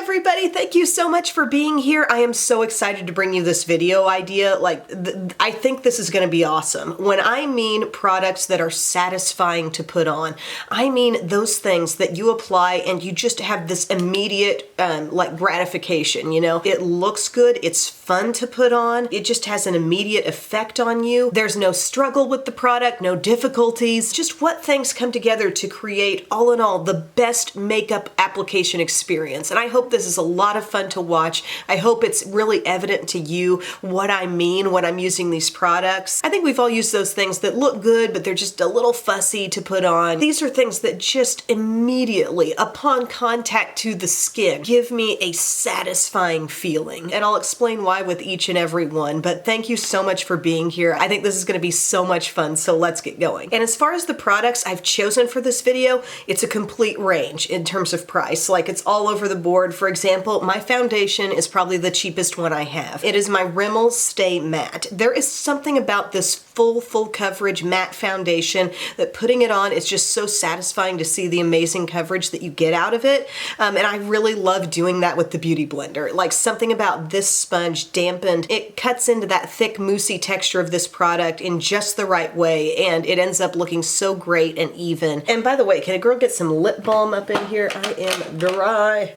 everybody, thank you so much for being here. I am so excited to bring you this video idea. I think this is going to be awesome. When I mean products that are satisfying to put on, I mean those things that you apply and you just have this immediate gratification, you know? It looks good, it's fun to put on, it just has an immediate effect on you. There's no struggle with the product, no difficulties, just what things come together to create, all in all, the best makeup application experience. And I hope this is a lot of fun to watch. I hope it's really evident to you what I mean when I'm using these products. I think we've all used those things that look good, but they're just a little fussy to put on. These are things that just immediately, upon contact to the skin, give me a satisfying feeling. And I'll explain why with each and every one, but thank you so much for being here. I think this is gonna be so much fun, so let's get going. And as far as the products I've chosen for this video, it's a complete range in terms of price. Like, it's all over the board. For example, my foundation is probably the cheapest one I have. It is my Rimmel Stay Matte. There is something about this full coverage matte foundation that putting it on is just so satisfying to see the amazing coverage that you get out of it. And I really love doing that with the Beauty Blender. Like, something about this sponge dampened, it cuts into that thick moussey texture of this product in just the right way, and it ends up looking so great and even. And by the way, can a girl get some lip balm up in here? I am dry.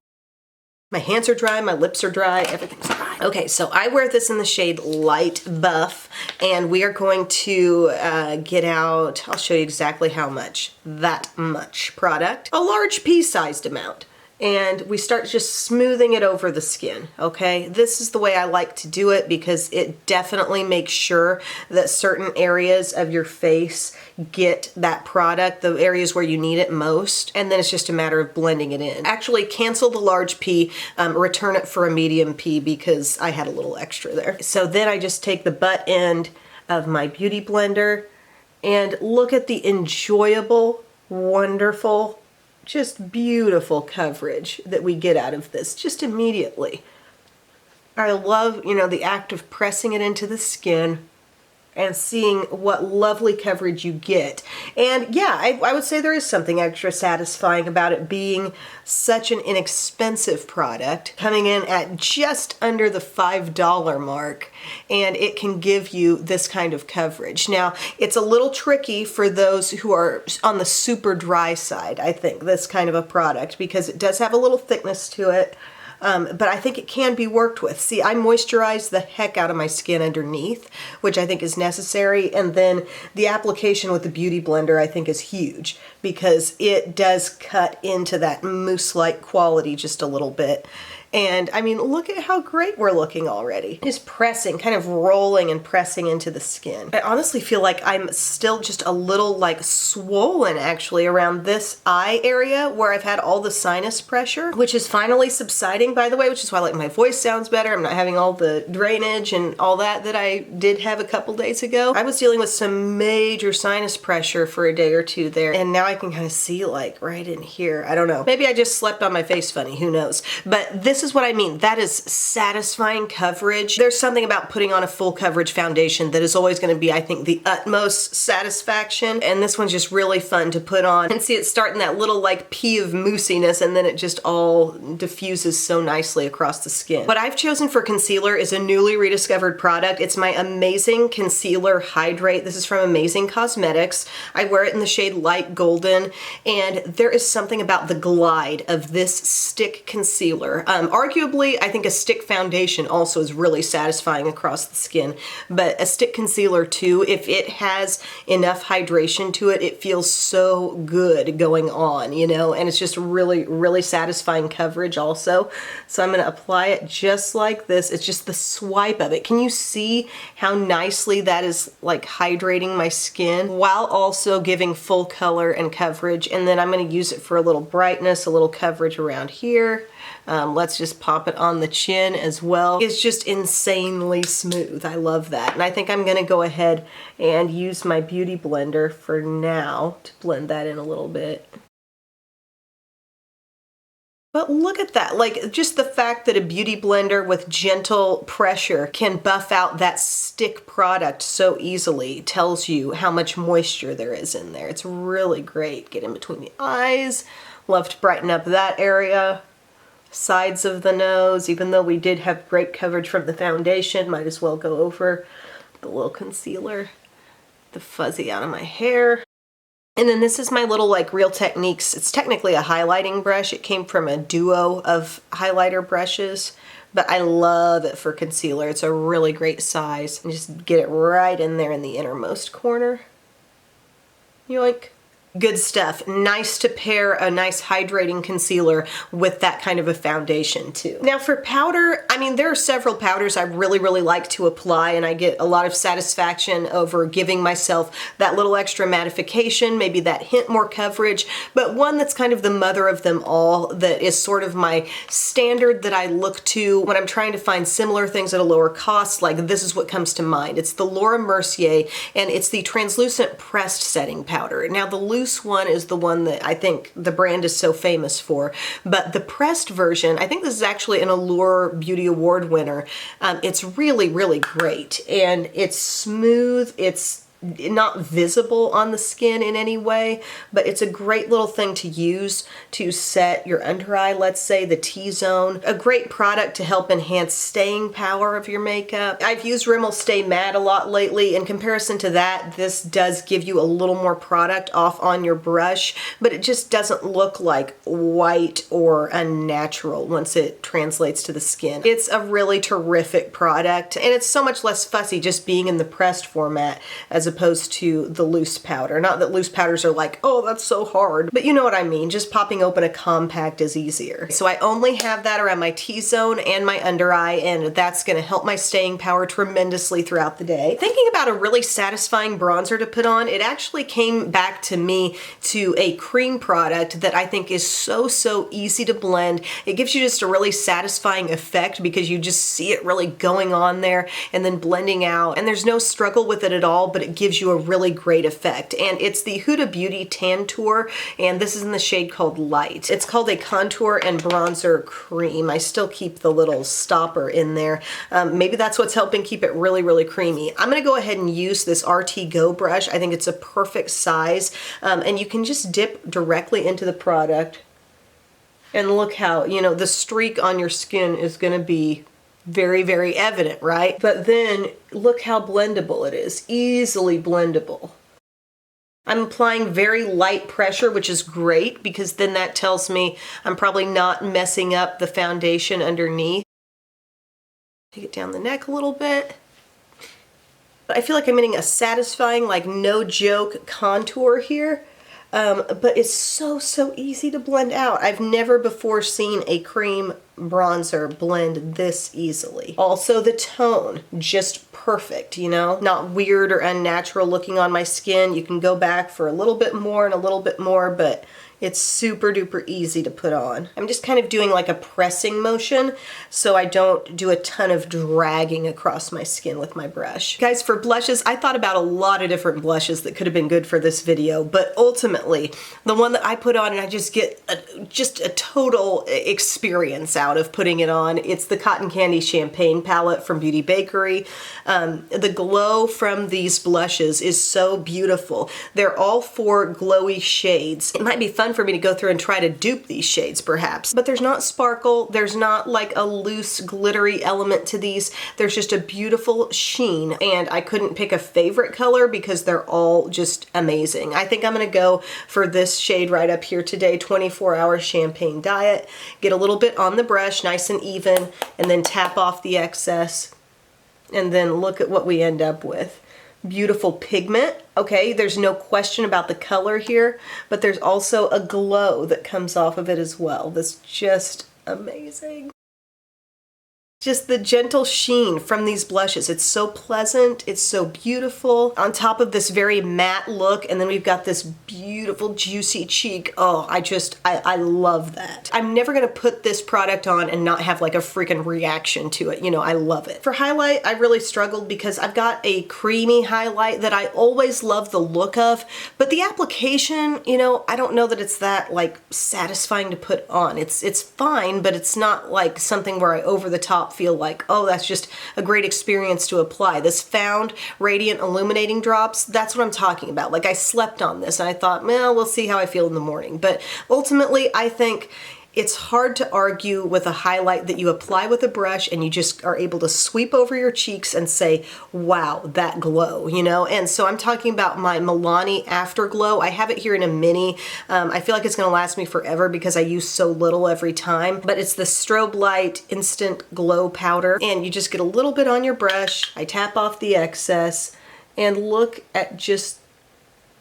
My hands are dry, my lips are dry, everything's dry. Okay, so I wear this in the shade Light Buff, and we are going to get out, I'll show you exactly how much, that much product, a large pea-sized amount. And we start just smoothing it over the skin, okay? This is the way I like to do it because it definitely makes sure that certain areas of your face get that product, the areas where you need it most, and then it's just a matter of blending it in. Actually, cancel the large pea, return it for a medium pea because I had a little extra there. So then I just take the butt end of my Beauty Blender and look at the enjoyable, wonderful, just beautiful coverage that we get out of this just immediately. I love, you know, the act of pressing it into the skin and seeing what lovely coverage you get. And yeah, I would say there is something extra satisfying about it being such an inexpensive product, coming in at just under the $5 mark, and it can give you this kind of coverage. Now, it's a little tricky for those who are on the super dry side, I think, this kind of a product, because it does have a little thickness to it. But I think it can be worked with. See, I moisturize the heck out of my skin underneath, which I think is necessary, and then the application with the Beauty Blender I think is huge because it does cut into that mousse-like quality just a little bit. And I mean, look at how great we're looking already. Just pressing, kind of rolling and pressing into the skin. I honestly feel like I'm still just a little like swollen actually around this eye area where I've had all the sinus pressure, which is finally subsiding, by the way, which is why like my voice sounds better. I'm not having all the drainage and all that I did have a couple days ago. I was dealing with some major sinus pressure for a day or two there, and now I can kind of see like right in here. I don't know. Maybe I just slept on my face funny, who knows? But this is what I mean. That is satisfying coverage. There's something about putting on a full coverage foundation that is always going to be, I think, the utmost satisfaction. And this one's just really fun to put on. And see, it's starting that little like pea of moussiness, and then it just all diffuses so nicely across the skin. What I've chosen for concealer is a newly rediscovered product. It's my Amazing Concealer Hydrate. This is from Amazing Cosmetics. I wear it in the shade Light Golden, and there is something about the glide of this stick concealer. Arguably, I think a stick foundation also is really satisfying across the skin, but a stick concealer too, if it has enough hydration to it, it feels so good going on, you know, and it's just really satisfying coverage also. So I'm going to apply it just like this. It's just the swipe of it. Can you see how nicely that is like hydrating my skin while also giving full color and coverage? And then I'm going to use it for a little brightness, a little coverage around here. Let's just pop it on the chin as well. It's just insanely smooth. I love that. And I think I'm going to go ahead and use my Beauty Blender for now to blend that in a little bit. But look at that, like just the fact that a Beauty Blender with gentle pressure can buff out that stick product so easily tells you how much moisture there is in there. It's really great. Get in between the eyes. Love to brighten up that area. sides of the nose, even though we did have great coverage from the foundation, might as well go over the little concealer, the fuzzy out of my hair. And then this is my little like Real Techniques. It's technically a highlighting brush. It came from a duo of highlighter brushes, but I love it for concealer. It's a really great size. And just get it right in there in the innermost corner. Yoink. Good stuff. Nice to pair a nice hydrating concealer with that kind of a foundation too. Now for powder, I mean, there are several powders I really, really like to apply, and I get a lot of satisfaction over giving myself that little extra mattification, maybe that hint more coverage, but one that's kind of the mother of them all, that is sort of my standard that I look to when I'm trying to find similar things at a lower cost. Like, this is what comes to mind. It's the Laura Mercier, and it's the translucent pressed setting powder. Now the loose one is the one that I think the brand is so famous for, but the pressed version, I think this is actually an Allure Beauty Award winner. It's really, really great, and it's smooth. It's not visible on the skin in any way, but it's a great little thing to use to set your under eye, let's say the T-zone. A great product to help enhance staying power of your makeup. I've used Rimmel Stay Matte a lot lately. In comparison to that, this does give you a little more product off on your brush, but it just doesn't look like white or unnatural once it translates to the skin. It's a really terrific product, and it's so much less fussy just being in the pressed format as opposed to the loose powder. Not that loose powders are like, oh, that's so hard, but you know what I mean. Just popping open a compact is easier. So I only have that around my T-zone and my under eye, and that's gonna help my staying power tremendously throughout the day. Thinking about a really satisfying bronzer to put on, it actually came back to me to a cream product that I think is so easy to blend. It gives you just a really satisfying effect because you just see it really going on there and then blending out, and there's no struggle with it at all, but it gives you a really great effect. And it's the Huda Beauty Tan Tour, and this is in the shade called Light. It's called a contour and bronzer cream. I still keep the little stopper in there. Maybe that's what's helping keep it really, really creamy. I'm gonna go ahead and use this RT Go brush. I think it's a perfect size, and you can just dip directly into the product, and look how, you know, the streak on your skin is gonna be very, very evident, right? But then look how blendable it is, easily blendable. I'm applying very light pressure, which is great because then that tells me I'm probably not messing up the foundation underneath. Take it down the neck a little bit. But I feel like I'm getting a satisfying, like no joke contour here. But it's so easy to blend out. I've never before seen a cream bronzer blend this easily. Also the tone, just perfect, you know? Not weird or unnatural looking on my skin. You can go back for a little bit more and a little bit more, but it's super duper easy to put on. I'm just kind of doing like a pressing motion so I don't do a ton of dragging across my skin with my brush. Guys, for blushes, I thought about a lot of different blushes that could have been good for this video, but ultimately the one that I put on and I just get just a total experience out of putting it on, it's the Cotton Candy Champagne palette from Beauty Bakery. The glow from these blushes is so beautiful. They're all 4 glowy shades. It might be fun for me to go through and try to dupe these shades perhaps, but there's not sparkle, there's not like a loose glittery element to these. There's just a beautiful sheen, and I couldn't pick a favorite color because they're all just amazing. I think I'm gonna go for this shade right up here today, 24-hour Champagne Diet. Get a little bit on the brush, nice and even, and then tap off the excess, and then look at what we end up with. Beautiful pigment. Okay, there's no question about the color here, but there's also a glow that comes off of it as well. That's just amazing. Just the gentle sheen from these blushes. It's so pleasant, it's so beautiful. On top of this very matte look, and then we've got this beautiful juicy cheek. Oh, I love that. I'm never gonna put this product on and not have like a freaking reaction to it. You know, I love it. For highlight, I really struggled because I've got a creamy highlight that I always love the look of, but the application, you know, I don't know that it's that like satisfying to put on. It's fine, but it's not like something where I over the top feel like, oh, that's just a great experience to apply. This Found Radiant Illuminating Drops, that's what I'm talking about. Like I slept on this and I thought, well, we'll see how I feel in the morning. But ultimately, I think It's hard to argue with a highlight that you apply with a brush and you just are able to sweep over your cheeks and say, wow, that glow, you know? And so I'm talking about my Milani Afterglow. I have it here in a mini. I feel like it's gonna last me forever because I use so little every time, but it's the Strobe Light Instant Glow Powder, and you just get a little bit on your brush. I tap off the excess and look at just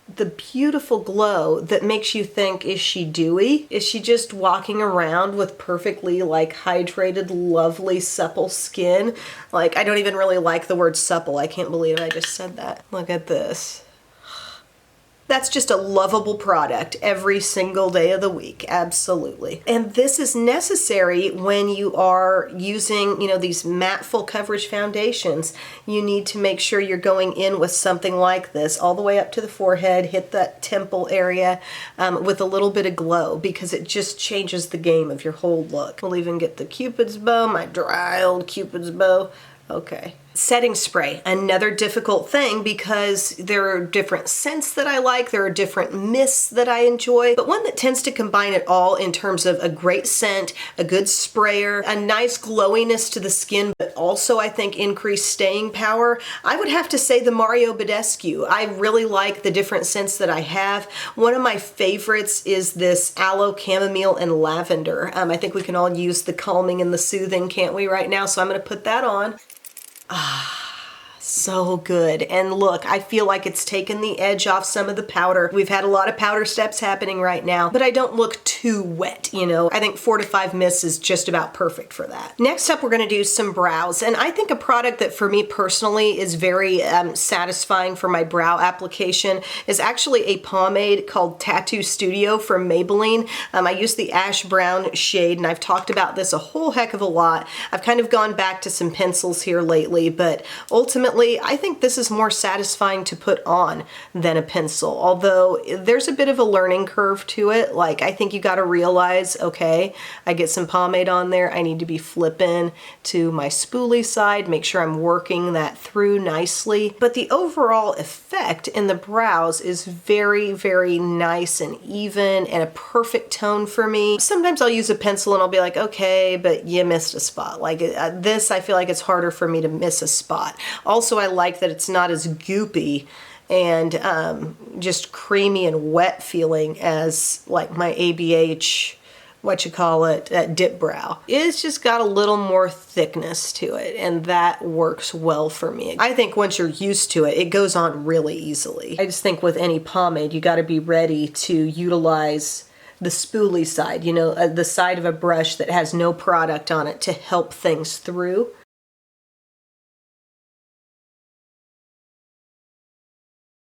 the beautiful glow that makes you think, is she dewy? Is she just walking around with perfectly like hydrated, lovely, supple skin? Like, I don't even really like the word supple. I can't believe I just said that. Look at this. That's just a lovable product every single day of the week, absolutely. And this is necessary when you are using, you know, these matte full coverage foundations. You need to make sure you're going in with something like this, all the way up to the forehead, hit that temple area with a little bit of glow, because it just changes the game of your whole look. We'll even get the Cupid's bow, my dry old Cupid's bow. Okay. Setting spray, another difficult thing because there are different scents that I like, there are different mists that I enjoy, but one that tends to combine it all in terms of a great scent, a good sprayer, a nice glowiness to the skin, but also I think increased staying power. I would have to say the Mario Badescu. I really like the different scents that I have. One of my favorites is this aloe, chamomile, and lavender. I think we can all use the calming and the soothing, can't we, right now? So I'm gonna put that on. So good. And look, I feel like it's taken the edge off some of the powder. We've had a lot of powder steps happening right now, but I don't look too wet, you know. I think 4 to 5 mists is just about perfect for that. Next up, we're gonna do some brows. And I think a product that for me personally is very satisfying for my brow application is actually a pomade called Tattoo Studio from Maybelline. I use the ash brown shade, and I've talked about this a whole heck of a lot. I've kind of gone back to some pencils here lately, but ultimately, I think this is more satisfying to put on than a pencil, although there's a bit of a learning curve to it. Like, I think you got to realize, okay, I get some pomade on there, I need to be flipping to my spoolie side, make sure I'm working that through nicely. But the overall effect in the brows is very, very nice and even and a perfect tone for me. Sometimes I'll use a pencil and I'll be like, okay, but you missed a spot. Like this, I feel like it's harder for me to miss a spot. Also, I like that it's not as goopy and just creamy and wet feeling as like my ABH, dip brow. It's just got a little more thickness to it, and that works well for me. I think once you're used to it, it goes on really easily. I just think with any pomade, you got to be ready to utilize the spoolie side, you know, the side of a brush that has no product on it to help things through.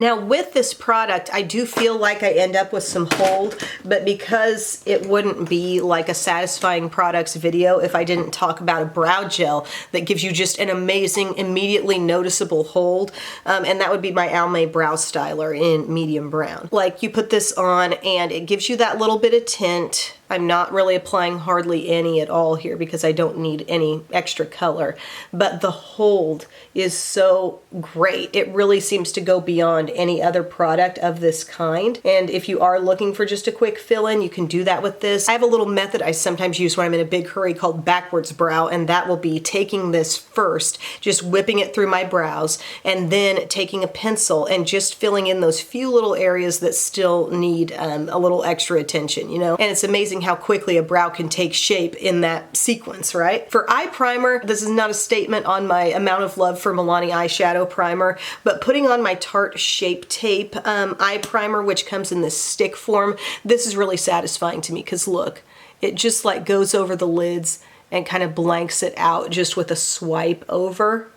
Now with this product, I do feel like I end up with some hold, but because it wouldn't be like a satisfying products video if I didn't talk about a brow gel that gives you just an amazing, immediately noticeable hold, and that would be my Almay Brow Styler in medium brown. Like, you put this on and it gives you that little bit of tint. I'm not really applying hardly any at all here because I don't need any extra color, but the hold is so great. It really seems to go beyond any other product of this kind. And if you are looking for just a quick fill-in, you can do that with this. I have a little method I sometimes use when I'm in a big hurry called backwards brow, and that will be taking this first, just whipping it through my brows, and then taking a pencil and just filling in those few little areas that still need a little extra attention, you know? And it's amazing how quickly a brow can take shape in that sequence, right? For eye primer, this is not a statement on my amount of love for Milani eyeshadow primer, but putting on my Tarte Shape Tape eye primer, which comes in this stick form, this is really satisfying to me because look, it just like goes over the lids and kind of blanks it out just with a swipe over.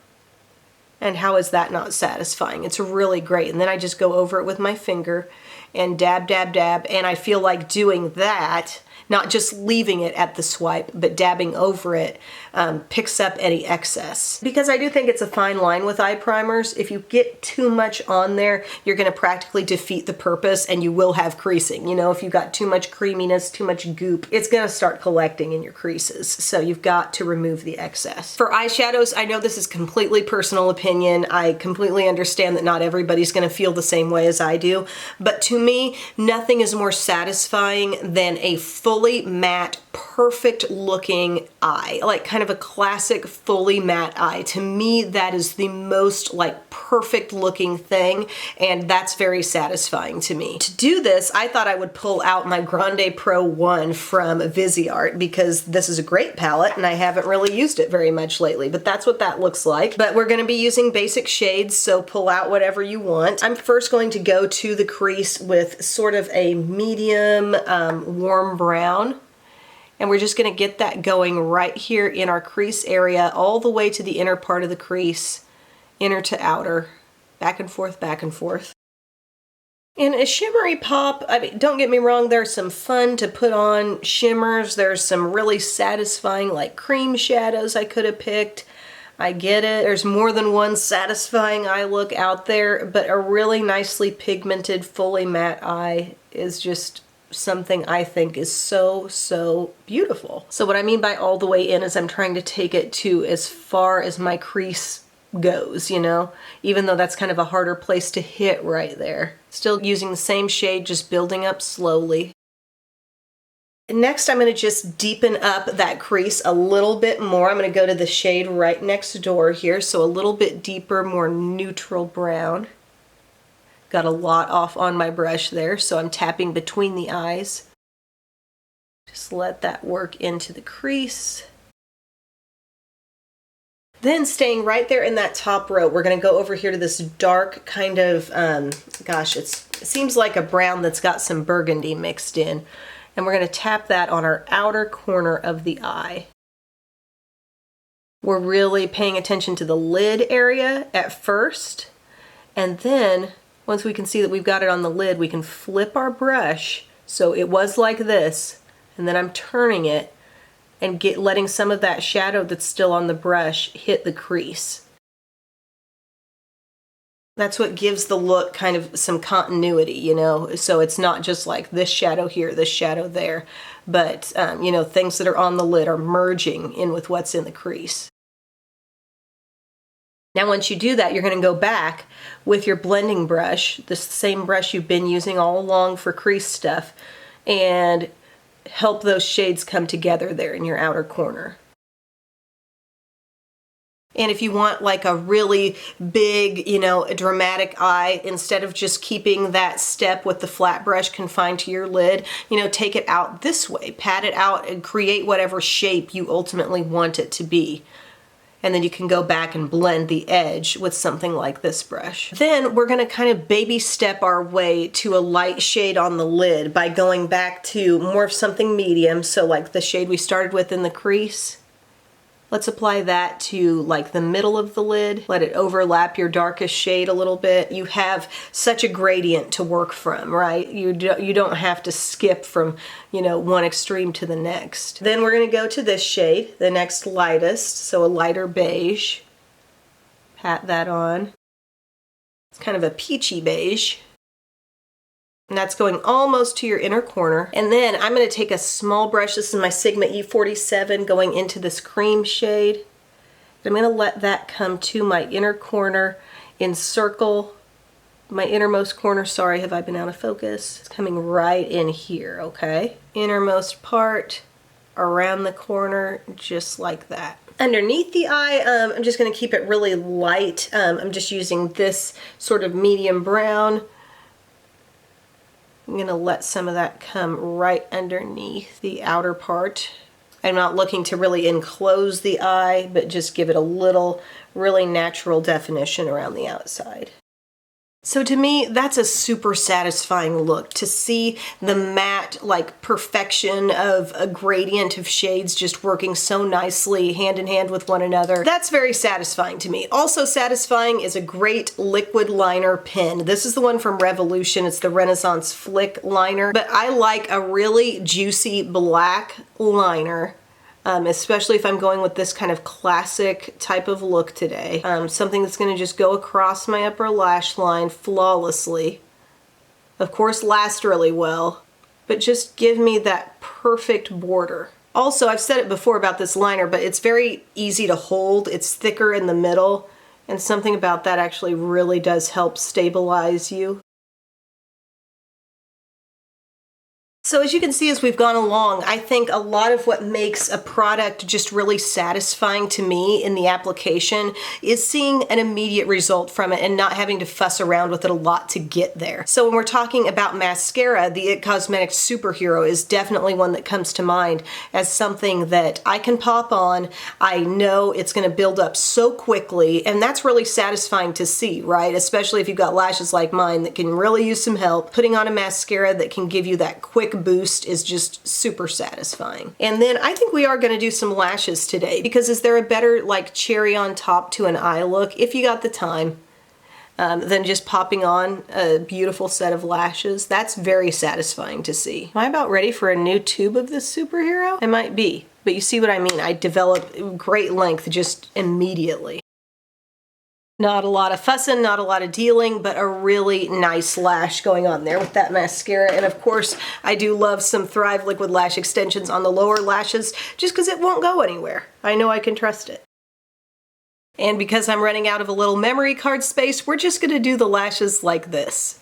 And how is that not satisfying? It's really great. And then I just go over it with my finger and dab, dab, dab, and I feel like doing that, not just leaving it at the swipe, but dabbing over it, picks up any excess. Because I do think it's a fine line with eye primers. If you get too much on there, you're gonna practically defeat the purpose and you will have creasing. You know, if you've got too much creaminess, too much goop, it's gonna start collecting in your creases. So you've got to remove the excess. For eyeshadows, I know this is completely personal opinion. I completely understand that not everybody's gonna feel the same way as I do, but to me, nothing is more satisfying than a fully matte, perfect looking eye, like kind of a classic fully matte eye. To me, that is the most like perfect looking thing, and that's very satisfying to me. To do this, I thought I would pull out my Grande Pro 1 from Viseart, because this is a great palette and I haven't really used it very much lately, but that's what that looks like. But we're gonna be using basic shades, so pull out whatever you want. I'm first going to go to the crease with sort of a medium warm brown. And we're just gonna get that going right here in our crease area, all the way to the inner part of the crease, inner to outer, back and forth, back and forth. In a shimmery pop, I mean, don't get me wrong, there's some fun to put on shimmers. There's some really satisfying like cream shadows I could have picked. I get it. There's more than one satisfying eye look out there, but a really nicely pigmented, fully matte eye is just something I think is so, so beautiful. So what I mean by all the way in is I'm trying to take it to as far as my crease goes, you know, even though that's kind of a harder place to hit right there. Still using the same shade, just building up slowly. Next, I'm going to just deepen up that crease a little bit more. I'm going to go to the shade right next door here, so a little bit deeper, more neutral brown. Got a lot off on my brush there, so I'm tapping between the eyes. Just let that work into the crease. Then staying right there in that top row, we're gonna go over here to this dark kind of, gosh, it seems like a brown that's got some burgundy mixed in. And we're gonna tap that on our outer corner of the eye. We're really paying attention to the lid area at first, and then once we can see that we've got it on the lid, we can flip our brush so it was like this, and then I'm turning it and letting some of that shadow that's still on the brush hit the crease. That's what gives the look kind of some continuity, you know, so it's not just like this shadow here, this shadow there, but you know, things that are on the lid are merging in with what's in the crease. Now once you do that, you're going to go back with your blending brush, the same brush you've been using all along for crease stuff, and help those shades come together there in your outer corner. And if you want like a really big, you know, a dramatic eye, instead of just keeping that step with the flat brush confined to your lid, you know, take it out this way, pat it out and create whatever shape you ultimately want it to be. And then you can go back and blend the edge with something like this brush. Then we're gonna kind of baby step our way to a light shade on the lid by going back to more of something medium, so like the shade we started with in the crease. Let's apply that to like the middle of the lid. Let it overlap your darkest shade a little bit. You have such a gradient to work from, right? You don't have to skip from, you know, one extreme to the next. Then we're gonna go to this shade, the next lightest, so a lighter beige. Pat that on. It's kind of a peachy beige. And that's going almost to your inner corner. And then I'm going to take a small brush, this is my Sigma E47, going into this cream shade. I'm going to let that come to my inner corner, encircle my innermost corner. Sorry, have I been out of focus? It's coming right in here, okay? Innermost part, around the corner, just like that. Underneath the eye, I'm just going to keep it really light. I'm just using this sort of medium brown. I'm going to let some of that come right underneath the outer part. I'm not looking to really enclose the eye, but just give it a little really natural definition around the outside. So to me, that's a super satisfying look, to see the matte like perfection of a gradient of shades just working so nicely hand in hand with one another. That's very satisfying to me. Also satisfying is a great liquid liner pen. This is the one from Revolution. It's the Renaissance Flick liner, but I like a really juicy black liner. Especially if I'm going with this kind of classic type of look today. Something that's going to just go across my upper lash line flawlessly. Of course, last really well, but just give me that perfect border. Also, I've said it before about this liner, but it's very easy to hold. It's thicker in the middle, and something about that actually really does help stabilize you. So as you can see, as we've gone along, I think a lot of what makes a product just really satisfying to me in the application is seeing an immediate result from it and not having to fuss around with it a lot to get there. So when we're talking about mascara, the IT Cosmetics Superhero is definitely one that comes to mind as something that I can pop on. I know it's going to build up so quickly, and that's really satisfying to see, right? Especially if you've got lashes like mine that can really use some help. Putting on a mascara that can give you that quick boost is just super satisfying. And then I think we are going to do some lashes today, because is there a better like cherry on top to an eye look, if you got the time, than just popping on a beautiful set of lashes? That's very satisfying to see. Am I about ready for a new tube of this superhero? I might be, but you see what I mean. I develop great length just immediately. Not a lot of fussing, not a lot of dealing, but a really nice lash going on there with that mascara. And of course, I do love some Thrive Liquid Lash Extensions on the lower lashes, just because it won't go anywhere. I know I can trust it. And because I'm running out of a little memory card space, we're just gonna do the lashes like this.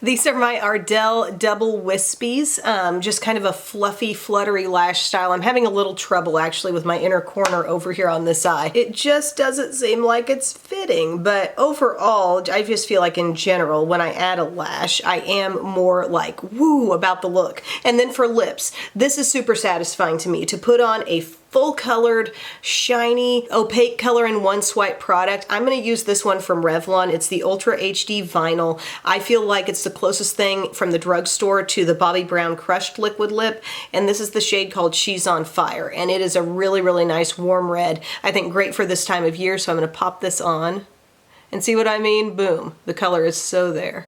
These are my Ardell Double Wispies, just kind of a fluffy, fluttery lash style. I'm having a little trouble actually with my inner corner over here on this eye. It just doesn't seem like it's fitting, but overall, I just feel like in general, when I add a lash, I am more like woo about the look. And then for lips, this is super satisfying to me to put on a full colored, shiny, opaque color in one swipe product. I'm going to use this one from Revlon. It's the Ultra HD Vinyl. I feel like it's the closest thing from the drugstore to the Bobbi Brown Crushed Liquid Lip, and this is the shade called She's on Fire, and it is a really, really nice warm red. I think great for this time of year, so I'm going to pop this on and see what I mean? Boom. The color is so there.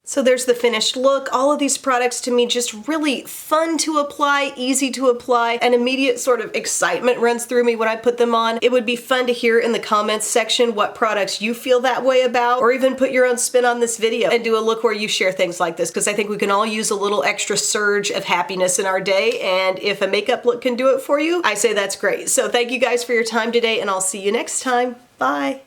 So there's the finished look. All of these products to me just really fun to apply, easy to apply. An immediate sort of excitement runs through me when I put them on. It would be fun to hear in the comments section what products you feel that way about, or even put your own spin on this video and do a look where you share things like this, because I think we can all use a little extra surge of happiness in our day, and if a makeup look can do it for you, I say that's great. So thank you guys for your time today, and I'll see you next time. Bye.